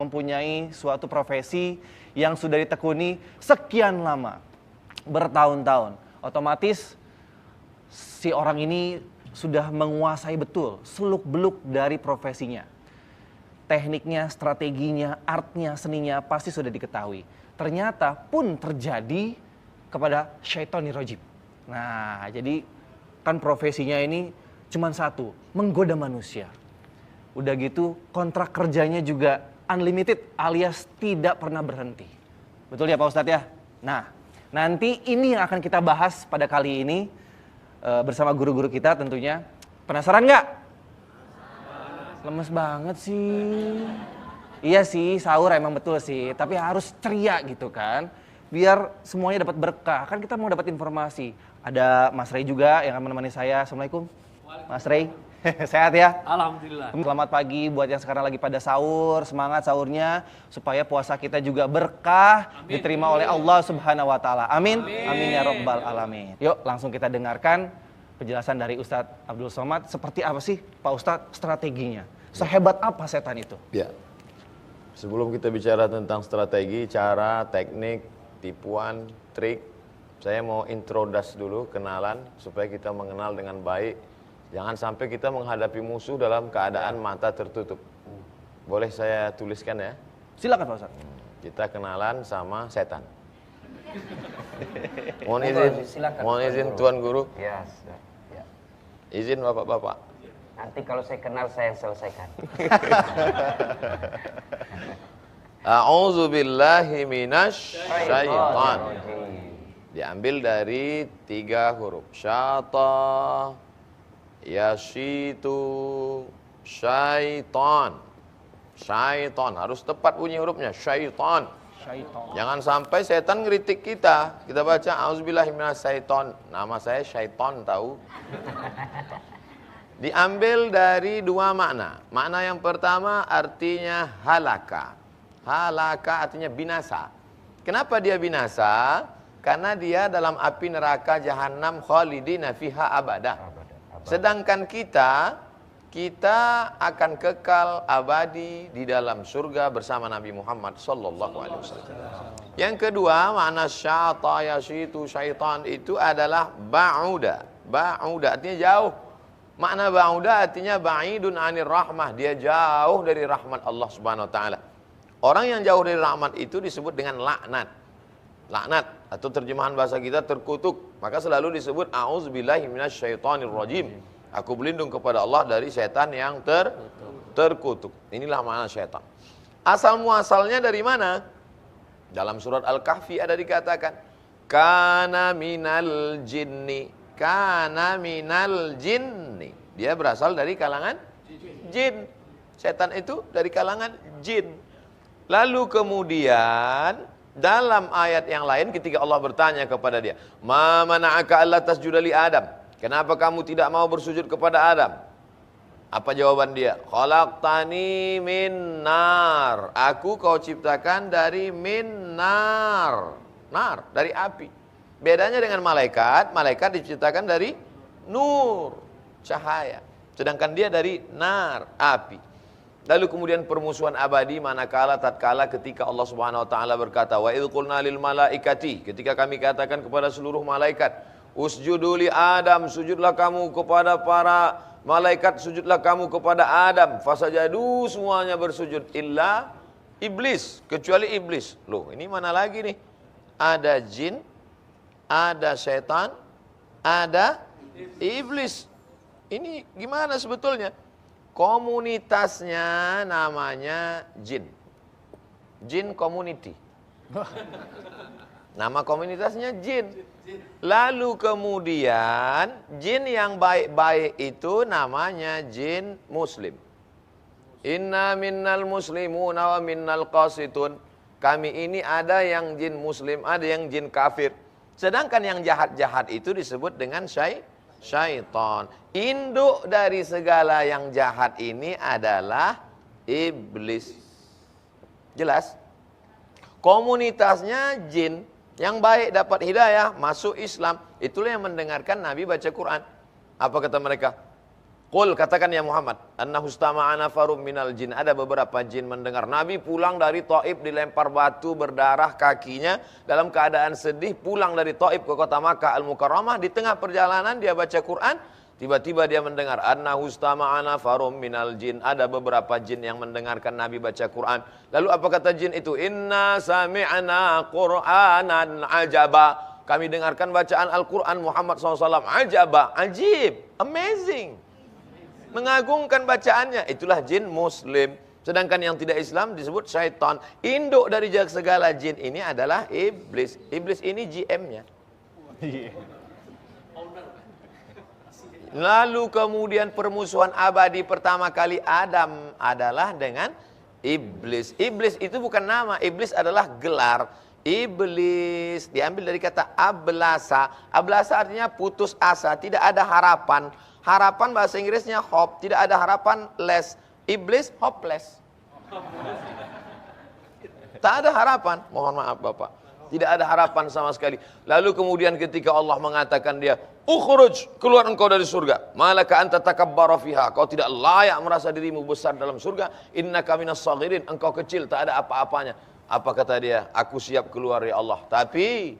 mempunyai suatu profesi yang sudah ditekuni sekian lama, bertahun-tahun. Otomatis si orang ini sudah menguasai betul seluk-beluk dari profesinya. Tekniknya, strateginya, artnya, seninya pasti sudah diketahui. Ternyata pun terjadi kepada syaitonir rajim. Nah, jadi kan profesinya ini cuma satu, menggoda manusia. Udah gitu kontrak kerjanya juga unlimited alias tidak pernah berhenti. Betul ya Pak Ustadz ya? Nah, nanti ini yang akan kita bahas pada kali ini bersama guru-guru kita tentunya. Penasaran nggak? Lemes banget sih. Iya sih, sahur emang betul sih, tapi harus ceria gitu kan. Biar semuanya dapat berkah. Kan kita mau dapat informasi. Ada Mas Rey juga yang akan menemani saya. Assalamualaikum. Mas Rey. Sehat ya? Alhamdulillah. Selamat pagi buat yang sekarang lagi pada sahur. Semangat sahurnya supaya puasa kita juga berkah, amin, diterima oleh Allah Subhanahu wa taala. Amin. Amin ya rabbal alamin. Yuk, langsung kita dengarkan penjelasan dari Ustadz Abdul Somad. Seperti apa sih Pak Ustadz strateginya? Sehebat apa setan itu? Ya. Sebelum kita bicara tentang strategi, cara, teknik, tipuan, trik, saya mau introduce dulu, kenalan supaya kita mengenal dengan baik. Jangan sampai kita menghadapi musuh dalam keadaan mata tertutup. Boleh saya tuliskan ya? Silakan Pak Ustadz. Kita kenalan sama setan. Mohon izin Tuan Guru. Ya, sudah. Ya. Izin Bapak-bapak. Nanti kalau saya kenal saya yang selesaikan. A'udzu billahi minasy syaitan. Diambil dari 3 huruf. Syata, yashitu, syaitan. Syaitan harus tepat bunyi hurufnya, syaitan. Jangan sampai setan ngeritik kita. Kita baca auzubillahi minasyaiton. Nama saya syaitan tahu. Diambil dari 2 makna. Makna yang pertama artinya halaka. Halaka artinya binasa. Kenapa dia binasa? Karena dia dalam api neraka jahanam khalidina fiha abada. Sedangkan kita akan kekal abadi di dalam surga bersama Nabi Muhammad sallallahu alaihi wasallam. Yang kedua, makna syata yasitu syaitan itu adalah ba'uda. Ba'uda artinya jauh. Makna ba'uda artinya ba'idun 'anir rahmah, dia jauh dari rahmat Allah Subhanahu wa taala. Orang yang jauh dari rahmat itu disebut dengan laknat. Laknat atau terjemahan bahasa kita terkutuk. Maka selalu disebut a'udzubillahi minasyaitonir rajim. Aku berlindung kepada Allah dari setan yang terkutuk. Inilah makna setan. Asal muasalnya dari mana? Dalam surat Al-Kahfi ada dikatakan, kana minal jinni. Kana minal jinni. Dia berasal dari kalangan jin. Setan itu dari kalangan jin. Lalu kemudian dalam ayat yang lain ketika Allah bertanya kepada dia, ma mana'aka alla tasjuda li Adam? Kenapa kamu tidak mau bersujud kepada Adam? Apa jawaban dia? Khalaqtani min nar. Aku kau ciptakan dari min nar. Nar, dari api. Bedanya dengan malaikat, malaikat diciptakan dari nur, cahaya. Sedangkan dia dari nar, api. Lalu kemudian permusuhan abadi manakala tatkala ketika Allah Subhanahu wa taala berkata, wa idz qulna lil malaikati, ketika kami katakan kepada seluruh malaikat, usjudu li Adam, sujudlah kamu kepada para malaikat, sujudlah kamu kepada Adam. Fasajadu, semuanya bersujud illa iblis, kecuali iblis. Loh, ini mana lagi nih? Ada jin, ada setan, ada iblis. Ini gimana sebetulnya? Komunitasnya namanya jin. Jin community. Nama komunitasnya jin. Lalu kemudian jin yang baik-baik itu namanya jin muslim. Inna minnal muslimuna wa minnal qasitun. Kami ini ada yang jin muslim, ada yang jin kafir. Sedangkan yang jahat-jahat itu disebut dengan syaitan. Induk dari segala yang jahat ini adalah iblis. Jelas? Komunitasnya jin. Yang baik dapat hidayah, masuk Islam. Itulah yang mendengarkan Nabi baca Quran. Apa kata mereka? Qul, katakan ya Muhammad, annahu istama'ana nafarum minal jin. Ada beberapa jin mendengar. Nabi pulang dari Taif, dilempar batu, berdarah kakinya. Dalam keadaan sedih, pulang dari Taif ke kota Makkah Al-Mukarramah. Di tengah perjalanan dia baca Quran. Tiba-tiba dia mendengar, annahu istama'ana nafarum minal jin. Ada beberapa jin yang mendengarkan Nabi baca Quran. Lalu apa kata jin itu? Inna sami'na Qur'anan ajaba. Kami dengarkan bacaan Al-Quran Muhammad SAW. Ajaba, ajib, amazing. Mengagungkan bacaannya. Itulah jin muslim. Sedangkan yang tidak Islam disebut syaitan. Induk dari segala jin ini adalah iblis. Iblis ini GM-nya. Lalu kemudian permusuhan abadi pertama kali Adam adalah dengan iblis. Iblis itu bukan nama. Iblis adalah gelar. Iblis diambil dari kata ablasa. Ablasa artinya putus asa. Tidak ada harapan. Harapan bahasa Inggrisnya hope, tidak ada harapan less. Iblis hopeless. Tak ada harapan, mohon maaf Bapak. Tidak ada harapan sama sekali. Lalu kemudian ketika Allah mengatakan dia, ukhruj, keluar engkau dari surga. Malaka anta takabbara fiha, kau tidak layak merasa dirimu besar dalam surga. Innaka minas saghirin, engkau kecil, tak ada apa-apanya. Apa kata dia? Aku siap keluar ya Allah. Tapi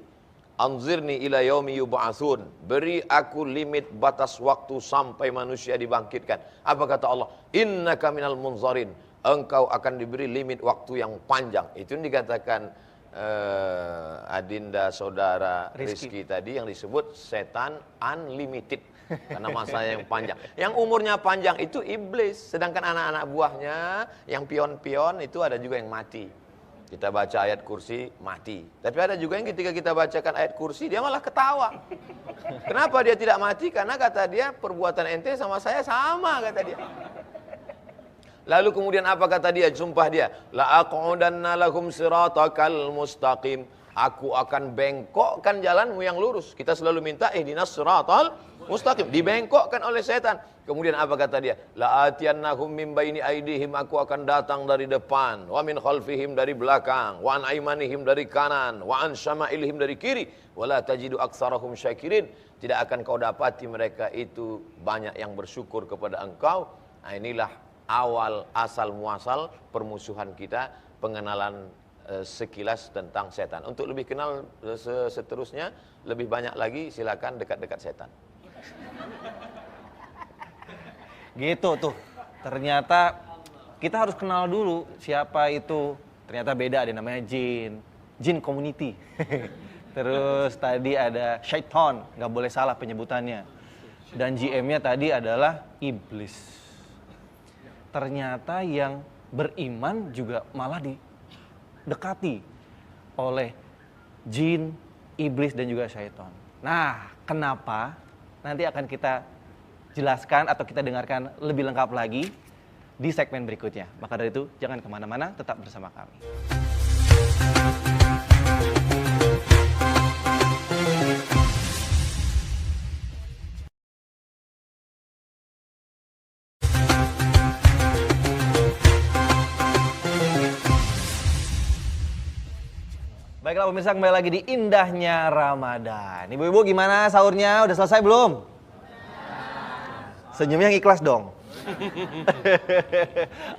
anzirni ila yaumi yub'atsun. Beri aku limit batas waktu sampai manusia dibangkitkan. Apa kata Allah? Innaka minal munzarin. Engkau akan diberi limit waktu yang panjang. Itu yang dikatakan adinda saudara Rizky tadi yang disebut setan unlimited. Karena masanya yang panjang. Yang umurnya panjang itu iblis. Sedangkan anak-anak buahnya yang pion-pion itu ada juga yang mati. Kita baca ayat kursi, mati. Tapi ada juga yang ketika kita bacakan ayat kursi, dia malah ketawa. Kenapa dia tidak mati? Karena kata dia, perbuatan ente sama saya sama, kata dia. Lalu kemudian apa kata dia? Sumpah dia. La'aqudanna lahum siratakal mustaqim. Aku akan bengkokkan jalanmu yang lurus. Kita selalu minta, ihdinas siratal mustaqim. Dibengkokkan oleh setan. Kemudian apa kata dia? La'atiyannahum min baini aidihim, aku akan datang dari depan, wa min khalfihim dari belakang, wa an aimanihim dari kanan, wa an syama'ilihim dari kiri, wa la tajidu aktsarahum syakirin. Tidak akan kau dapati mereka itu banyak yang bersyukur kepada engkau. Nah, inilah awal asal muasal permusuhan kita, pengenalan sekilas tentang setan. Untuk lebih kenal seterusnya, lebih banyak lagi silakan dekat-dekat setan. Gitu tuh. Ternyata kita harus kenal dulu siapa itu. Ternyata beda, ada namanya jin. Jin community. Terus tadi ada syaitan, nggak boleh salah penyebutannya. Dan GM-nya tadi adalah iblis. Ternyata yang beriman juga malah didekati oleh jin, iblis dan juga syaitan. Nah, kenapa? Nanti akan kita jelaskan atau kita dengarkan lebih lengkap lagi di segmen berikutnya. Maka dari itu, jangan kemana-mana, tetap bersama kami. Baiklah pemirsa, kembali lagi di indahnya Ramadan. Ibu-ibu gimana sahurnya? Udah selesai belum? Senyumnya yang ikhlas dong.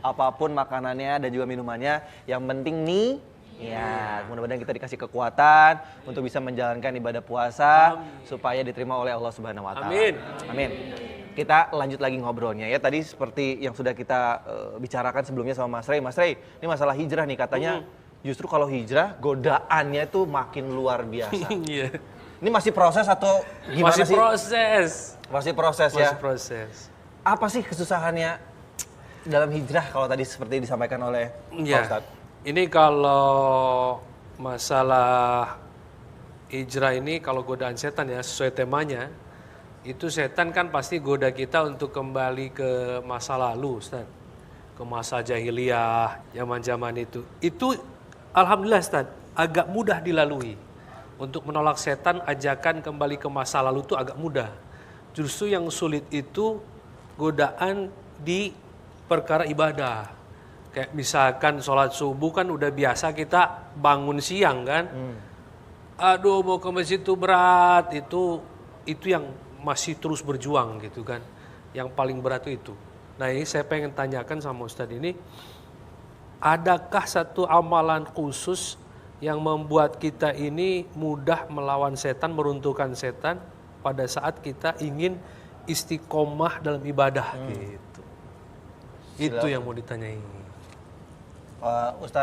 Apapun makanannya dan juga minumannya, yang penting nih, ya mudah-mudahan kita dikasih kekuatan untuk bisa menjalankan ibadah puasa supaya diterima oleh Allah Subhanahu Wa Taala. Amin. Amin. Kita lanjut lagi ngobrolnya ya. Tadi seperti yang sudah kita bicarakan sebelumnya sama Mas Rey. Mas Rey, ini masalah hijrah nih katanya. Justru kalau hijrah godaannya tuh makin luar biasa. Iya. Ini masih proses atau gimana Masih sih? proses. Masih proses ya. Masih proses. Apa sih kesusahannya dalam hijrah kalau tadi seperti disampaikan oleh Pak Ya. Ustadz? Ini kalau masalah hijrah ini, kalau godaan setan ya sesuai temanya, itu setan kan pasti goda kita untuk kembali ke masa lalu, Ustaz. Ke masa jahiliyah, zaman-zaman itu. Itu alhamdulillah Ustaz, agak mudah dilalui. Untuk menolak setan, ajakan kembali ke masa lalu itu agak mudah. Justru yang sulit itu godaan di perkara ibadah. Kayak misalkan sholat subuh kan udah biasa kita bangun siang kan. Aduh mau ke masjid itu berat, itu yang masih terus berjuang gitu kan. yang paling berat itu. Nah ini saya pengen tanyakan sama Ustadz ini, adakah satu amalan khusus yang membuat kita ini mudah melawan setan, meruntuhkan setan pada saat kita ingin istiqomah dalam ibadah gitu. Itu yang mau ditanyain. Ustaz